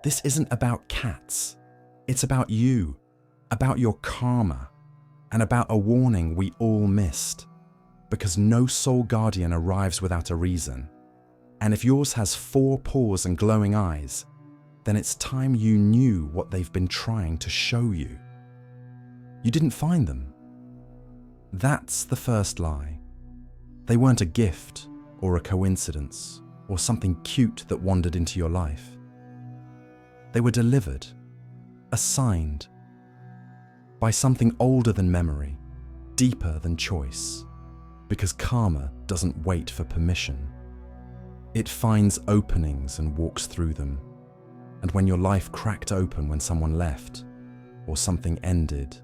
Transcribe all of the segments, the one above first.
This isn't about cats. It's about you, about your karma, and about a warning we all missed. Because no soul guardian arrives without a reason. And if yours has 4 paws and glowing eyes, then it's time you knew what they've been trying to show you. You didn't find them. That's the first lie. They weren't a gift or a coincidence or something cute that wandered into your life. They were delivered, assigned, by something older than memory, deeper than choice, because karma doesn't wait for permission. It finds openings and walks through them. And when your life cracked open when someone left, or something ended,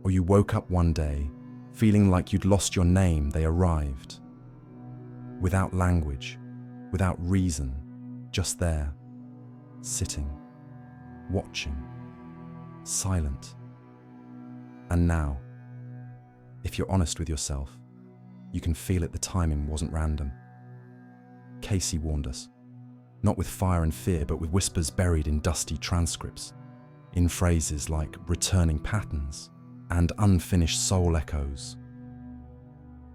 or you woke up one day feeling like you'd lost your name, they arrived. Without language, without reason, just there, sitting, watching, silent. And now, if you're honest with yourself, you can feel it, the timing wasn't random. Cayce warned us, not with fire and fear, but with whispers buried in dusty transcripts, in phrases like returning patterns and unfinished soul echoes.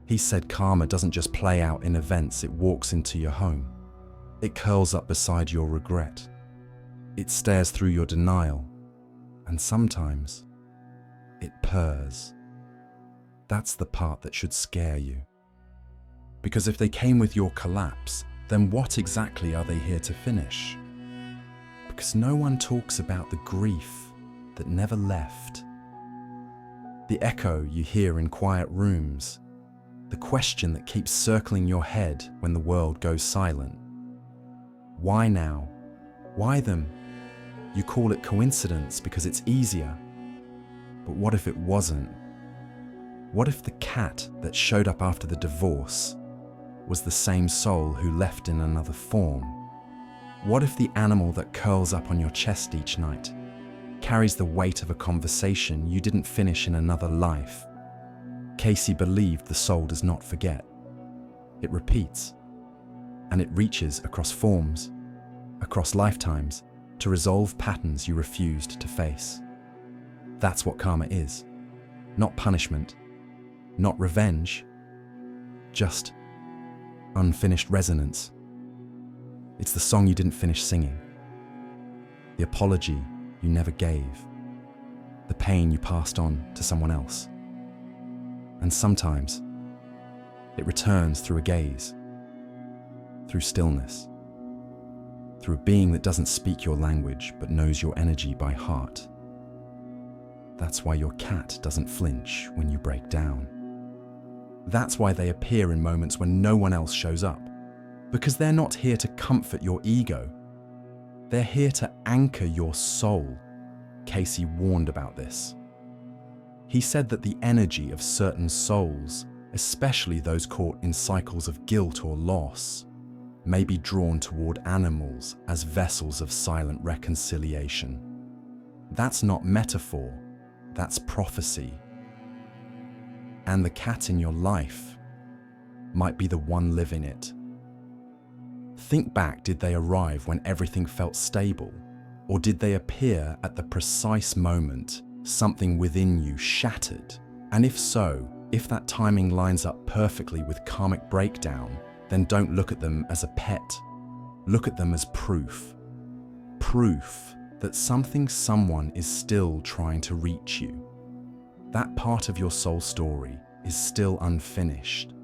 He said karma doesn't just play out in events, it walks into your home. It curls up beside your regret. It stares through your denial, and sometimes it purrs. That's the part that should scare you. Because if they came with your collapse, then what exactly are they here to finish? Because no one talks about the grief that never left. The echo you hear in quiet rooms, the question that keeps circling your head when the world goes silent. Why now? Why them? You call it coincidence because it's easier. But what if it wasn't? What if the cat that showed up after the divorce was the same soul who left in another form? What if the animal that curls up on your chest each night carries the weight of a conversation you didn't finish in another life? Cayce believed the soul does not forget. It repeats, and it reaches across forms, across lifetimes, to resolve patterns you refused to face. That's what karma is. Not punishment, not revenge, just unfinished resonance. It's the song you didn't finish singing, the apology you never gave, the pain you passed on to someone else. And sometimes it returns through a gaze, through stillness, through a being that doesn't speak your language but knows your energy by heart. That's why your cat doesn't flinch when you break down. That's why they appear in moments when no one else shows up. Because they're not here to comfort your ego. They're here to anchor your soul. Cayce warned about this. He said that the energy of certain souls, especially those caught in cycles of guilt or loss, may be drawn toward animals as vessels of silent reconciliation. That's not metaphor, that's prophecy. And the cat in your life might be the one living it. Think back, did they arrive when everything felt stable? Or did they appear at the precise moment something within you shattered? And if so, if that timing lines up perfectly with karmic breakdown, then don't look at them as a pet. Look at them as proof. Proof that someone is still trying to reach you. That part of your soul story is still unfinished,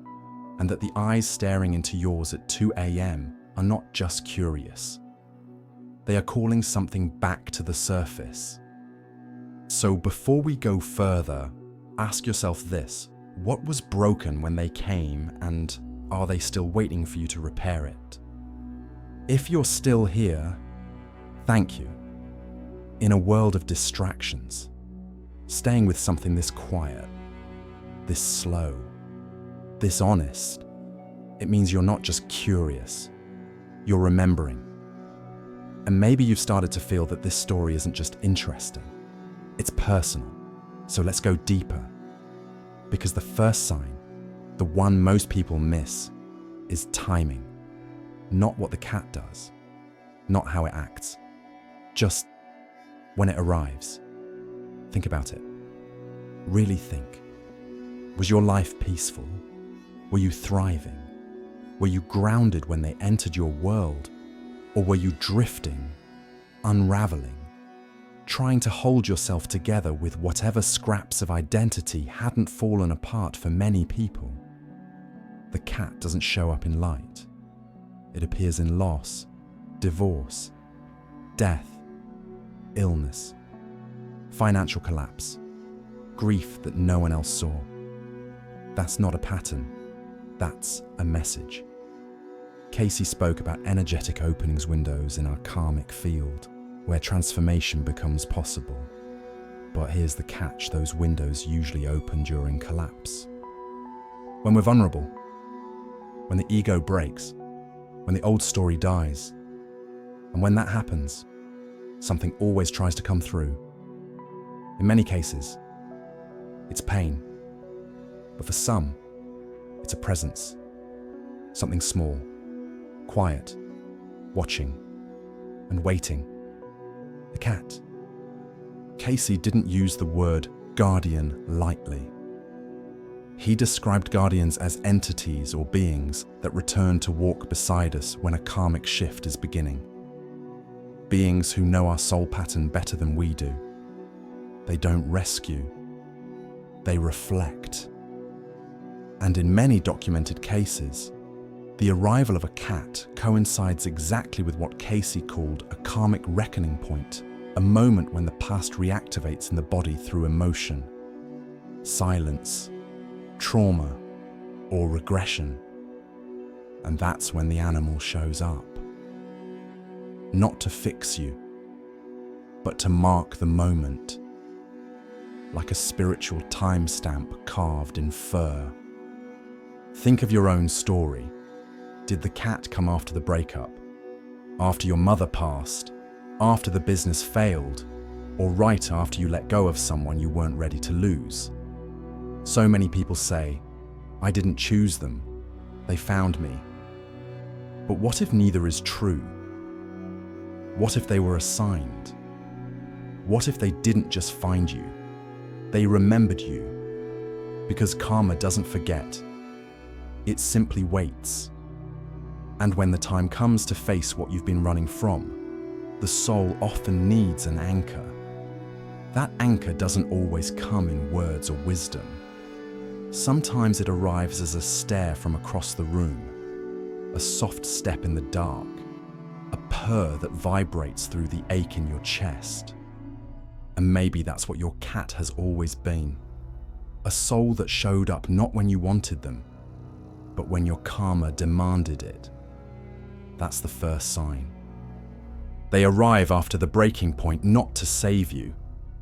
and that the eyes staring into yours at 2 a.m. are not just curious. They are calling something back to the surface. So before we go further, ask yourself this: what was broken when they came, and are they still waiting for you to repair it? If you're still here, thank you. In a world of distractions, staying with something this quiet, this slow, this honest, it means you're not just curious, you're remembering. And maybe you've started to feel that this story isn't just interesting, it's personal. So let's go deeper. Because the first sign, the one most people miss, is timing. Not what the cat does, not how it acts, Just when it arrives. Think about it. Really think. Was your life peaceful? Were you thriving? Were you grounded when they entered your world? Or were you drifting, unraveling, trying to hold yourself together with whatever scraps of identity hadn't fallen apart for many people? The cat doesn't show up in light. It appears in loss, divorce, death, illness, financial collapse, grief that no one else saw. That's not a pattern, that's a message. Cayce spoke about energetic openings windows in our karmic field, where transformation becomes possible. But here's the catch, those windows usually open during collapse. When we're vulnerable, when the ego breaks, when the old story dies. And when that happens, something always tries to come through. In many cases, it's pain. But for some, it's a presence. Something small, quiet, watching, and waiting. The cat. Cayce didn't use the word guardian lightly. He described guardians as entities or beings that return to walk beside us when a karmic shift is beginning. Beings who know our soul pattern better than we do. They don't rescue, they reflect. And in many documented cases, the arrival of a cat coincides exactly with what Cayce called a karmic reckoning point, a moment when the past reactivates in the body through emotion, silence, trauma, or regression. And that's when the animal shows up. Not to fix you, but to mark the moment, like a spiritual timestamp carved in fur. Think of your own story. Did the cat come after the breakup? After your mother passed? After the business failed? Or right after you let go of someone you weren't ready to lose? So many people say, I didn't choose them, they found me. But what if neither is true? What if they were assigned? What if they didn't just find you? They remembered you. Because karma doesn't forget. It simply waits. And when the time comes to face what you've been running from, the soul often needs an anchor. That anchor doesn't always come in words or wisdom. Sometimes it arrives as a stare from across the room, a soft step in the dark, a purr that vibrates through the ache in your chest. And maybe that's what your cat has always been. A soul that showed up not when you wanted them, but when your karma demanded it. That's the first sign. They arrive after the breaking point not to save you,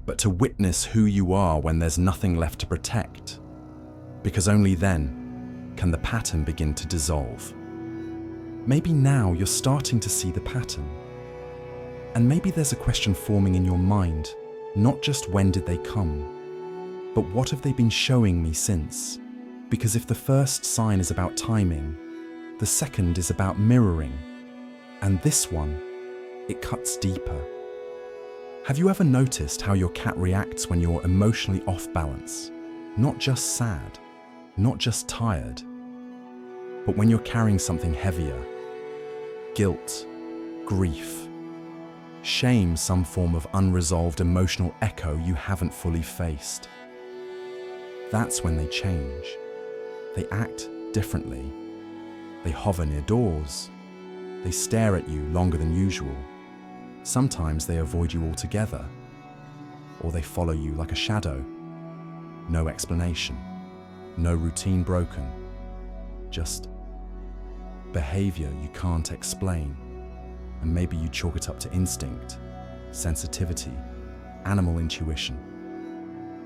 but to witness who you are when there's nothing left to protect. Because only then can the pattern begin to dissolve. Maybe now you're starting to see the pattern. And maybe there's a question forming in your mind, not just when did they come, but what have they been showing me since? Because if the first sign is about timing, the second is about mirroring, and this one, it cuts deeper. Have you ever noticed how your cat reacts when you're emotionally off balance? Not just sad, not just tired, but when you're carrying something heavier, guilt, grief, shame, some form of unresolved emotional echo you haven't fully faced. That's when they change. They act differently. They hover near doors. They stare at you longer than usual. Sometimes they avoid you altogether, or they follow you like a shadow. No explanation, no routine broken, just behavior you can't explain. And maybe you chalk it up to instinct, sensitivity, animal intuition.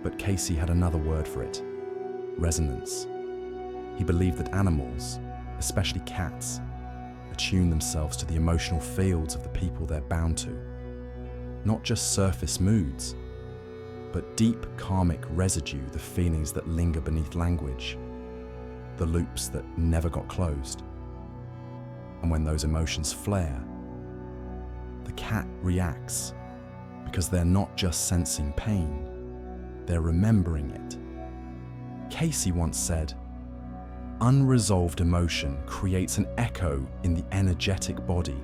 But Cayce had another word for it: resonance. He believed that animals, especially cats, attune themselves to the emotional fields of the people they're bound to. Not just surface moods, but deep karmic residue, the feelings that linger beneath language, the loops that never got closed. And when those emotions flare, the cat reacts because they're not just sensing pain, they're remembering it. Cayce once said, "Unresolved emotion creates an echo in the energetic body,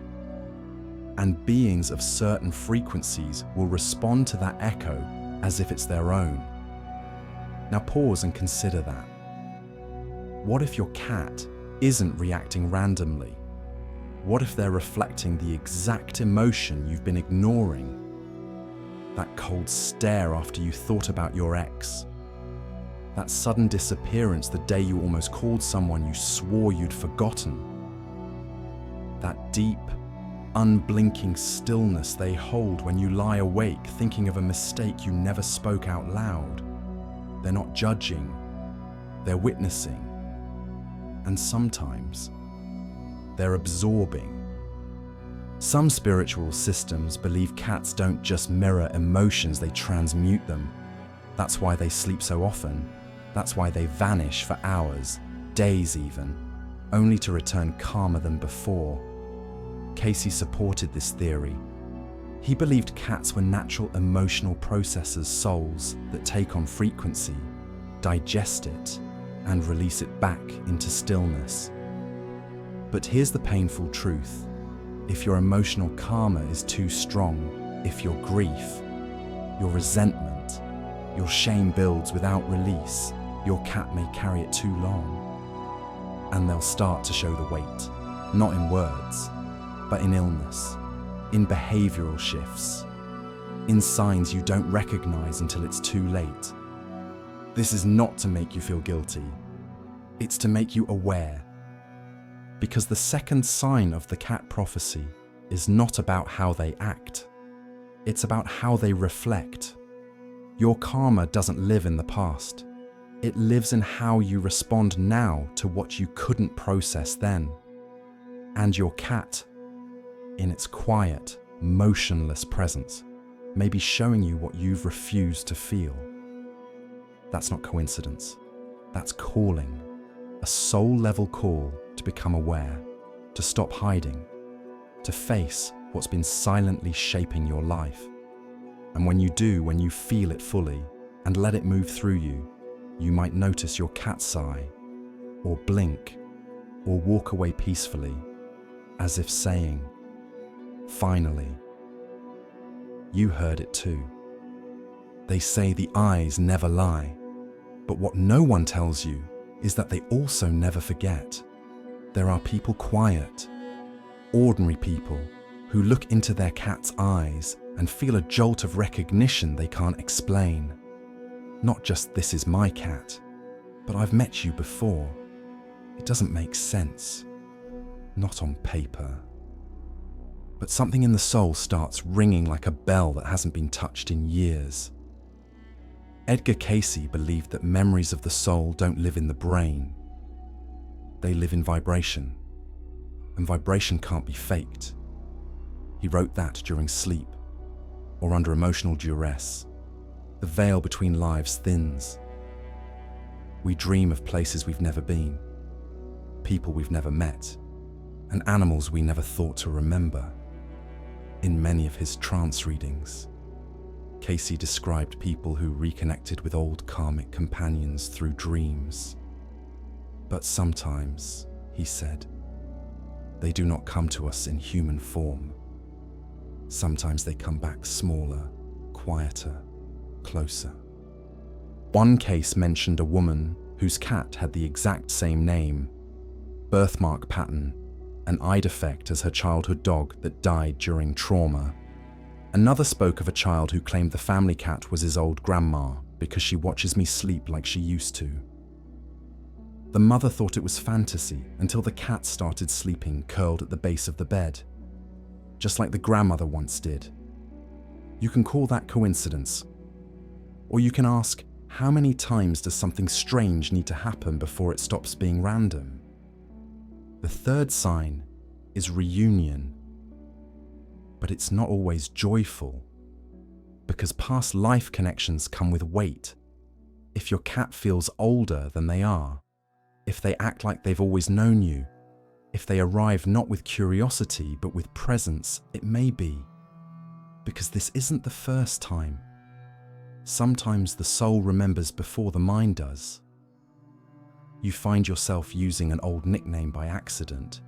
and beings of certain frequencies will respond to that echo as if it's their own." Now pause and consider that. What if your cat isn't reacting randomly? What if they're reflecting the exact emotion you've been ignoring? That cold stare after you thought about your ex. That sudden disappearance the day you almost called someone you swore you'd forgotten. That deep, unblinking stillness they hold when you lie awake thinking of a mistake you never spoke out loud. They're not judging, they're witnessing. And sometimes, they're absorbing. Some spiritual systems believe cats don't just mirror emotions, they transmute them. That's why they sleep so often. That's why they vanish for hours, days even, only to return calmer than before. Cayce supported this theory. He believed cats were natural emotional processors, souls that take on frequency, digest it, and release it back into stillness. But here's the painful truth. If your emotional karma is too strong, if your grief, your resentment, your shame builds without release, your cat may carry it too long. And they'll start to show the weight, not in words, but in illness, in behavioral shifts, in signs you don't recognize until it's too late. This is not to make you feel guilty. It's to make you aware. Because the second sign of the cat prophecy is not about how they act. It's about how they reflect. Your karma doesn't live in the past. It lives in how you respond now to what you couldn't process then. And your cat, in its quiet, motionless presence, may be showing you what you've refused to feel. That's not coincidence. That's calling. A soul-level call to become aware, to stop hiding, to face what's been silently shaping your life. And when you do, when you feel it fully and let it move through you, you might notice your cat sigh, or blink, or walk away peacefully, as if saying, "Finally." You heard it too. They say the eyes never lie, but what no one tells you is that they also never forget. There are people quiet, ordinary people who look into their cat's eyes and feel a jolt of recognition they can't explain. Not just "this is my cat," but "I've met you before. It doesn't make sense." Not on paper. But something in the soul starts ringing like a bell that hasn't been touched in years. Edgar Cayce believed that memories of the soul don't live in the brain. They live in vibration, and vibration can't be faked. He wrote that during sleep, or under emotional duress. The veil between lives thins. We dream of places we've never been, people we've never met, and animals we never thought to remember. In many of his trance readings, Cayce described people who reconnected with old karmic companions through dreams. But sometimes, he said, they do not come to us in human form. Sometimes they come back smaller, quieter, closer. One case mentioned a woman whose cat had the exact same name, birthmark pattern, an eye defect as her childhood dog that died during trauma. Another spoke of a child who claimed the family cat was his old grandma because she watches me sleep like she used to. The mother thought it was fantasy until the cat started sleeping curled at the base of the bed, just like the grandmother once did. You can call that coincidence. Or you can ask, how many times does something strange need to happen before it stops being random? The third sign is reunion. But it's not always joyful, because past life connections come with weight. If your cat feels older than they are, if they act like they've always known you, if they arrive not with curiosity but with presence, it may be Because this isn't the first time. Sometimes the soul remembers before the mind does. You find yourself using an old nickname by accident.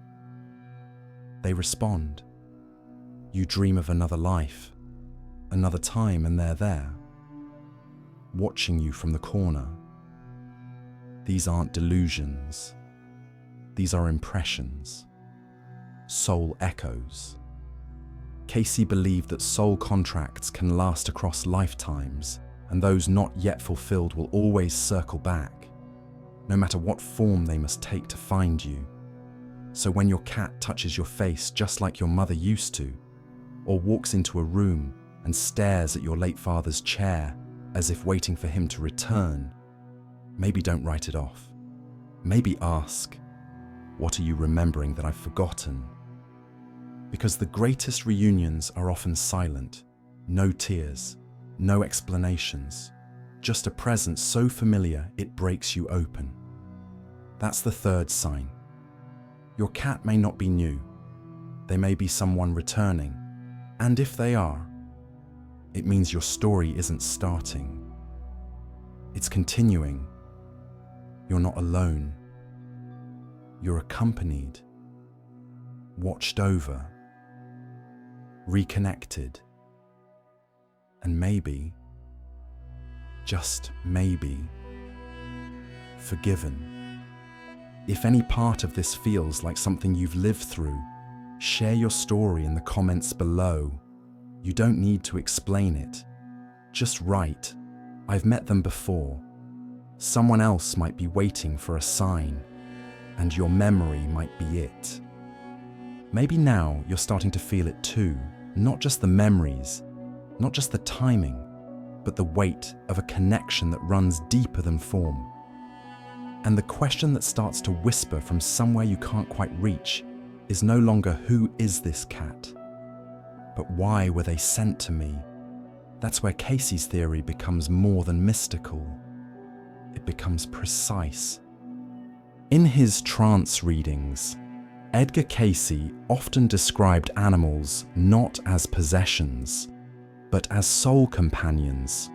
They respond. You dream of another life, another time, and they're there, watching you from the corner. These aren't delusions. These are impressions, soul echoes. Cayce believed that soul contracts can last across lifetimes, and those not yet fulfilled will always circle back, no matter what form they must take to find you. So when your cat touches your face just like your mother used to, or walks into a room and stares at your late father's chair as if waiting for him to return, maybe don't write it off. Maybe ask, what are you remembering that I've forgotten? Because the greatest reunions are often silent, no tears, no explanations, just a presence so familiar it breaks you open. That's the third sign. Your cat may not be new. They may be someone returning. And if they are, it means your story isn't starting. It's continuing. You're not alone. You're accompanied, watched over, reconnected, and maybe, just maybe, forgiven. If any part of this feels like something you've lived through, share your story in the comments below. You don't need to explain it. Just write, I've met them before. Someone else might be waiting for a sign, and your memory might be it. Maybe now you're starting to feel it too, not just the memories, not just the timing, but the weight of a connection that runs deeper than form. And the question that starts to whisper from somewhere you can't quite reach is no longer who is this cat, but why were they sent to me? That's where Cayce's theory becomes more than mystical. It becomes precise. In his trance readings, Edgar Cayce often described animals not as possessions, but as soul companions.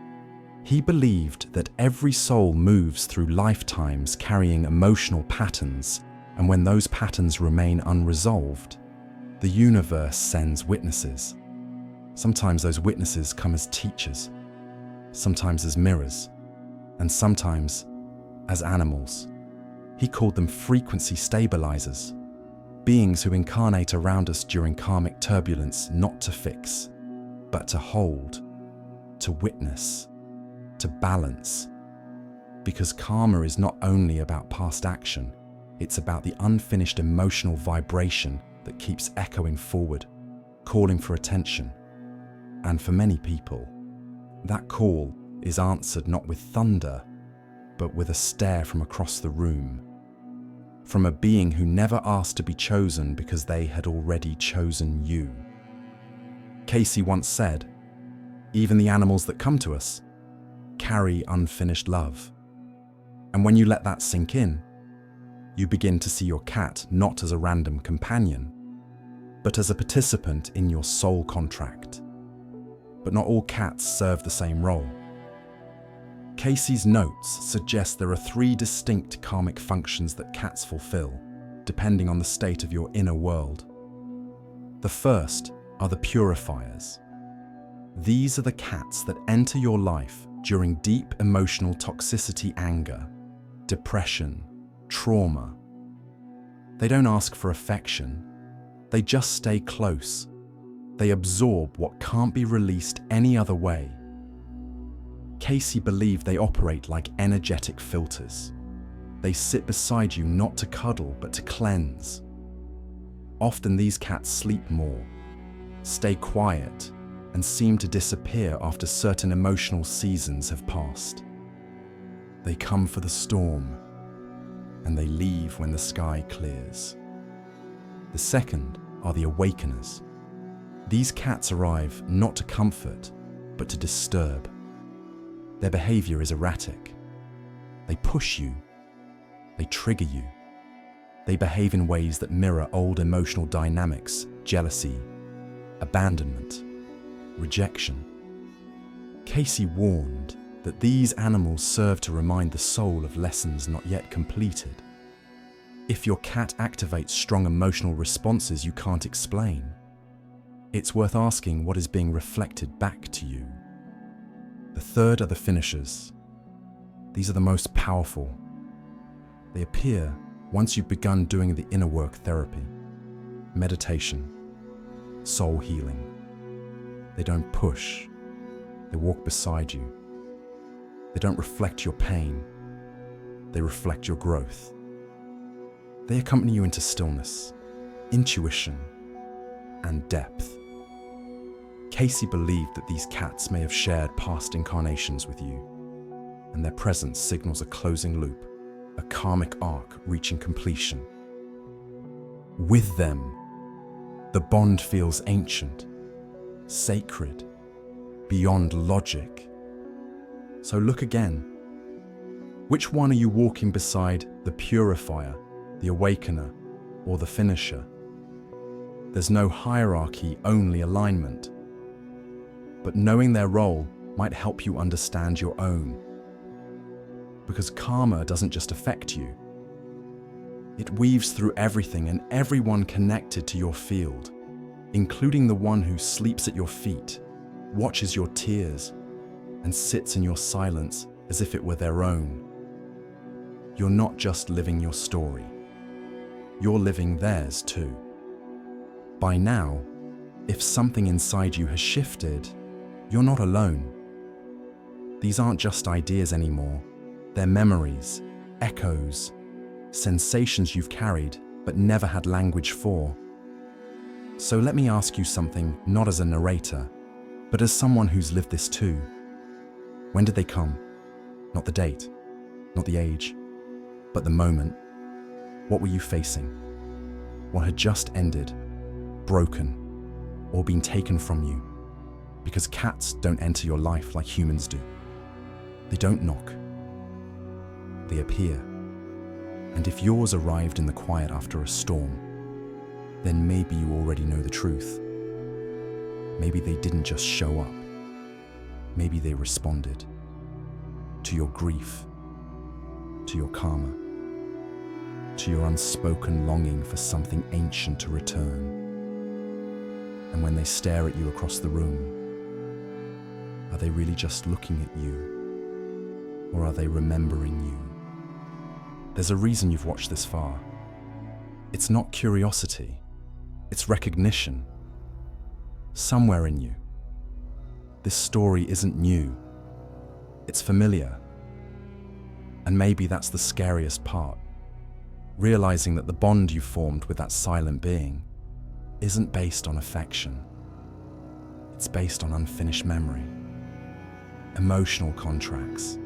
He believed that every soul moves through lifetimes carrying emotional patterns, and when those patterns remain unresolved, the universe sends witnesses. Sometimes those witnesses come as teachers, sometimes as mirrors, and sometimes as animals. He called them frequency stabilizers, beings who incarnate around us during karmic turbulence, not to fix, but to hold, to witness, to balance. Because karma is not only about past action, it's about the unfinished emotional vibration that keeps echoing forward, calling for attention. And for many people, that call is answered not with thunder, but with a stare from across the room, from a being who never asked to be chosen because they had already chosen you. Cayce once said, even the animals that come to us carry unfinished love. And when you let that sink in, you begin to see your cat not as a random companion, but as a participant in your soul contract. But not all cats serve the same role. Cayce's notes suggest there are 3 distinct karmic functions that cats fulfill, depending on the state of your inner world. The first are the purifiers. These are the cats that enter your life during deep emotional toxicity, anger, depression, trauma. They don't ask for affection. They just stay close. They absorb what can't be released any other way. Cayce believed they operate like energetic filters. They sit beside you not to cuddle, but to cleanse. Often these cats sleep more, stay quiet, and seem to disappear after certain emotional seasons have passed. They come for the storm, and they leave when the sky clears. The second are the awakeners. These cats arrive not to comfort, but to disturb. Their behavior is erratic. They push you. They trigger you. They behave in ways that mirror old emotional dynamics, jealousy, abandonment. rejection. Cayce warned that these animals serve to remind the soul of lessons not yet completed. If your cat activates strong emotional responses you can't explain, it's worth asking what is being reflected back to you. The third are the finishers. These are the most powerful. They appear once you've begun doing the inner work therapy, meditation, soul healing. They don't push, they walk beside you. They don't reflect your pain, they reflect your growth. They accompany you into stillness, intuition, and depth. Cayce believed that these cats may have shared past incarnations with you, and their presence signals a closing loop, a karmic arc reaching completion. With them, the bond feels ancient, sacred, beyond logic. So look again. Which one are you walking beside, the purifier, the awakener, or the finisher? There's no hierarchy, only alignment. But knowing their role might help you understand your own. Because karma doesn't just affect you. It weaves through everything and everyone connected to your field, including the one who sleeps at your feet, watches your tears, and sits in your silence as if it were their own. You're not just living your story. You're living theirs too. By now, if something inside you has shifted, you're not alone. These aren't just ideas anymore. They're memories, echoes, sensations you've carried but never had language for. So let me ask you something, not as a narrator, but as someone who's lived this too. When did they come? Not the date, not the age, but the moment. What were you facing? What had just ended, broken, or been taken from you? Because cats don't enter your life like humans do. They don't knock. They appear. And if yours arrived in the quiet after a storm, then maybe you already know the truth. Maybe they didn't just show up. Maybe they responded to your grief, to your karma, to your unspoken longing for something ancient to return. And when they stare at you across the room, are they really just looking at you? Or are they remembering you? There's a reason you've watched this far. It's not curiosity, it's recognition. Somewhere in you, this story isn't new. It's familiar. And maybe that's the scariest part. Realizing that the bond you formed with that silent being isn't based on affection. It's based on unfinished memory, emotional contracts,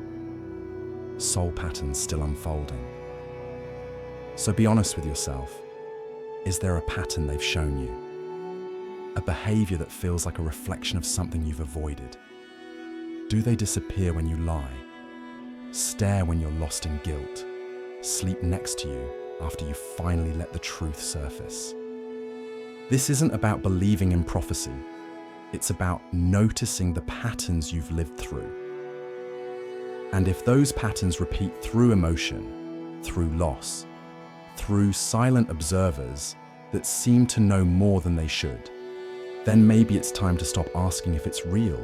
soul patterns still unfolding. So be honest with yourself. Is there a pattern they've shown you? A behavior that feels like a reflection of something you've avoided? Do they disappear when you lie? Stare when you're lost in guilt? Sleep next to you after you finally let the truth surface? This isn't about believing in prophecy. It's about noticing the patterns you've lived through. And if those patterns repeat through emotion, through loss, through silent observers that seem to know more than they should, then maybe it's time to stop asking if it's real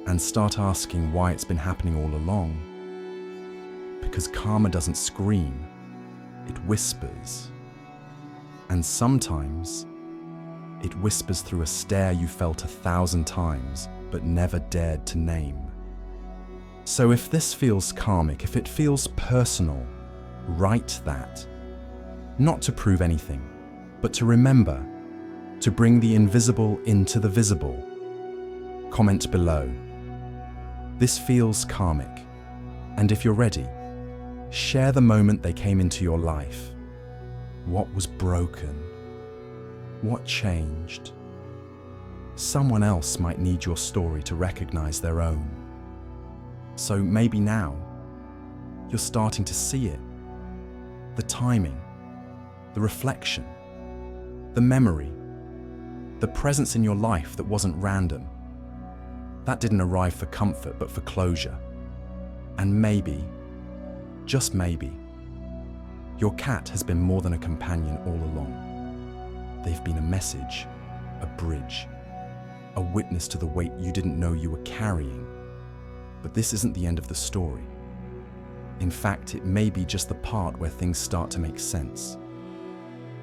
and start asking why it's been happening all along. Because karma doesn't scream, it whispers. And sometimes it whispers through a stare you felt 1,000 times but never dared to name. So if this feels karmic, if it feels personal, write that. Not to prove anything, but to remember, to bring the invisible into the visible. Comment below. This feels karmic. And if you're ready, share the moment they came into your life. What was broken? What changed? Someone else might need your story to recognize their own. So maybe now, you're starting to see it. The timing, the reflection, the memory. the presence in your life that wasn't random. That didn't arrive for comfort, but for closure. And maybe, just maybe, your cat has been more than a companion all along. They've been a message, a bridge, a witness to the weight you didn't know you were carrying. But this isn't the end of the story. In fact, it may be just the part where things start to make sense.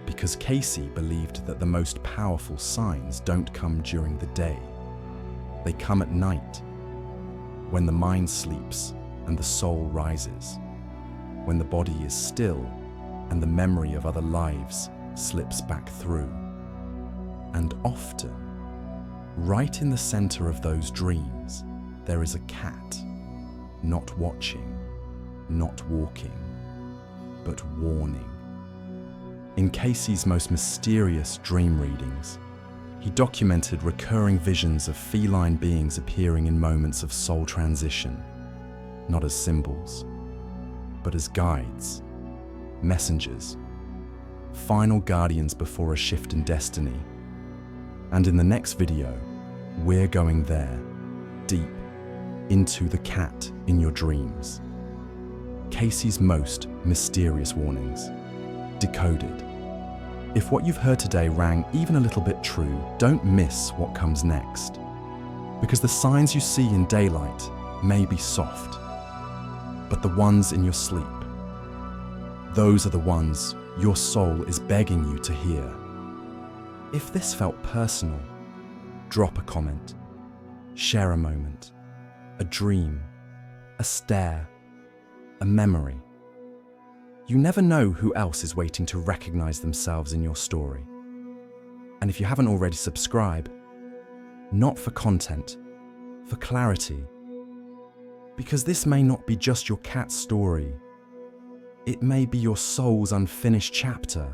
Because Cayce believed that the most powerful signs don't come during the day. They come at night, when the mind sleeps and the soul rises, when the body is still and the memory of other lives slips back through. And often, right in the center of those dreams, there is a cat, not watching, not walking, but warning. In Cayce's most mysterious dream readings, he documented recurring visions of feline beings appearing in moments of soul transition, not as symbols, but as guides, messengers, final guardians before a shift in destiny. And in the next video, we're going there, deep into the cat in your dreams. Cayce's most mysterious warnings, decoded. If what you've heard today rang even a little bit true, don't miss what comes next. Because the signs you see in daylight may be soft, but the ones in your sleep, those are the ones your soul is begging you to hear. If this felt personal, drop a comment, share a moment, a dream, a stare, a memory. You never know who else is waiting to recognize themselves in your story. And if you haven't already, subscribe, not for content, for clarity. Because this may not be just your cat's story. It may be your soul's unfinished chapter.